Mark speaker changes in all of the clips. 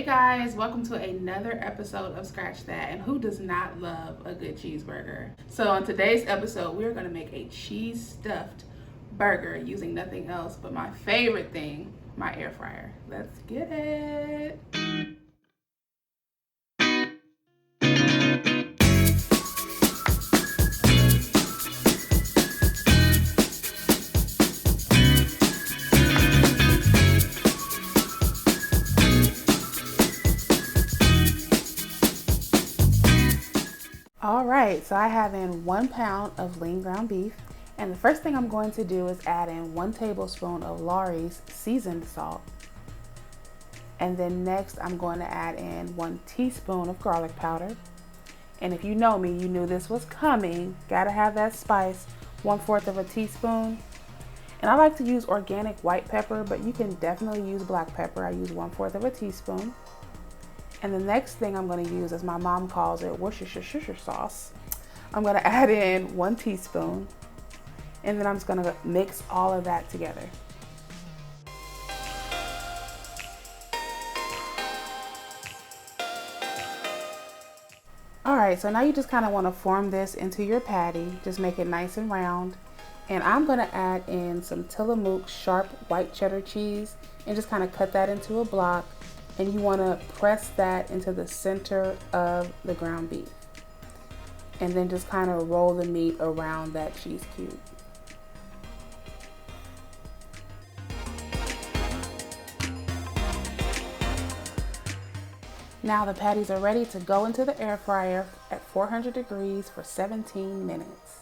Speaker 1: Guys, welcome to another episode of Scratch That, and who does not love a good cheeseburger? So on today's episode, we're going to make a cheese stuffed burger using nothing else but my favorite thing, my air fryer. Let's get it. All right, so I have in 1 pound of lean ground beef, and the first thing I'm going to do is add in 1 tablespoon of Lawry's seasoned salt. And then next I'm going to add in 1 teaspoon of garlic powder. And if you know me, you knew this was coming. Gotta have that spice, 1/4 of a teaspoon. And I like to use organic white pepper, but you can definitely use black pepper. I use 1/4 of a teaspoon. And the next thing I'm going to use, as my mom calls it, Worcestershire Sauce. I'm going to add in 1 teaspoon, and then I'm just going to mix all of that together. All right, so now you just kind of want to form this into your patty. Just make it nice and round. And I'm going to add in some Tillamook sharp white cheddar cheese and just kind of cut that into a block. And you want to press that into the center of the ground beef. And then just kind of roll the meat around that cheese cube. Now the patties are ready to go into the air fryer at 400 degrees for 17 minutes.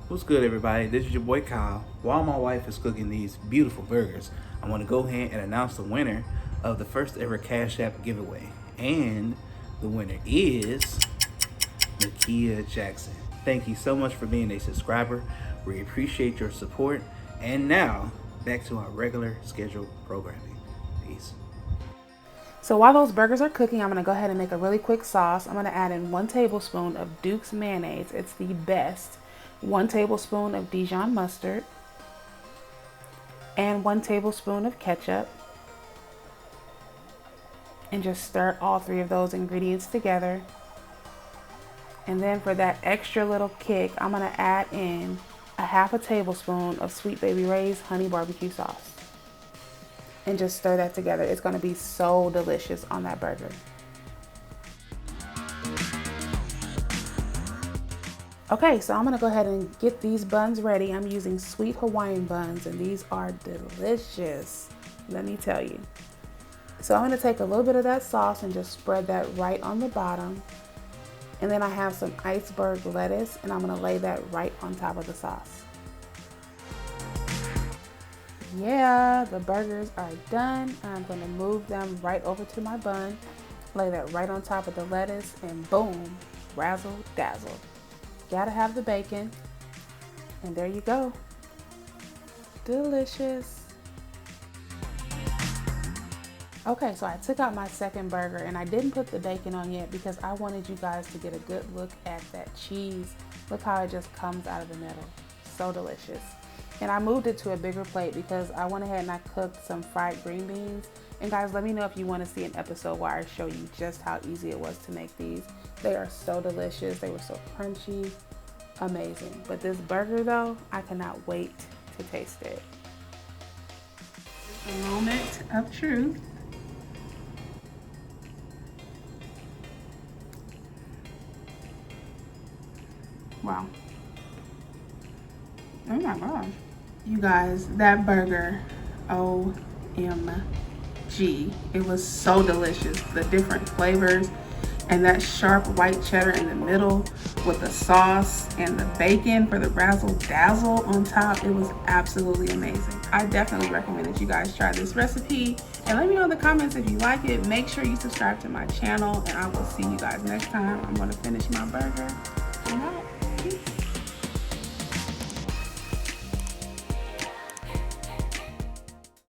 Speaker 2: What's good, everybody? This is your boy Kyle. While my wife is cooking these beautiful burgers, I want to go ahead and announce the winner of the first ever Cash App giveaway. And the winner is Nikia Jackson. Thank you so much for being a subscriber. We appreciate your support. And now, back to our regular scheduled programming. Peace.
Speaker 1: So while those burgers are cooking, I'm going to go ahead and make a really quick sauce. I'm going to add in 1 tablespoon of Duke's mayonnaise. It's the best. 1 tablespoon of Dijon mustard. And 1 tablespoon of ketchup. And just stir all 3 of those ingredients together. And then for that extra little kick, I'm going to add in 1/2 tablespoon of Sweet Baby Ray's honey barbecue sauce. And just stir that together. It's going to be so delicious on that burger. Okay, so I'm going to go ahead and get these buns ready. I'm using sweet Hawaiian buns, and these are delicious, let me tell you. So I'm going to take a little bit of that sauce and just spread that right on the bottom. And then I have some iceberg lettuce, and I'm going to lay that right on top of the sauce. Yeah, the burgers are done. I'm going to move them right over to my bun, lay that right on top of the lettuce, and boom, razzle dazzle. Gotta have the bacon, and there you go. Delicious. Okay, so I took out my second burger, and I didn't put the bacon on yet because I wanted you guys to get a good look at that cheese. Look how it just comes out of the middle. So delicious. And I moved it to a bigger plate because I went ahead and I cooked some fried green beans. And guys, let me know if you want to see an episode where I show you just how easy it was to make these. They are so delicious. They were so crunchy. Amazing. But this burger though, I cannot wait to taste it. A moment of truth. Wow. Oh my gosh. You guys, that burger, OMG. It was so delicious. The different flavors and that sharp white cheddar in the middle with the sauce and the bacon for the razzle dazzle on top. It was absolutely amazing. I definitely recommend that you guys try this recipe, and let me know in the comments if you like it. Make sure you subscribe to my channel, and I will see you guys next time. I'm going to finish my burger. Peace.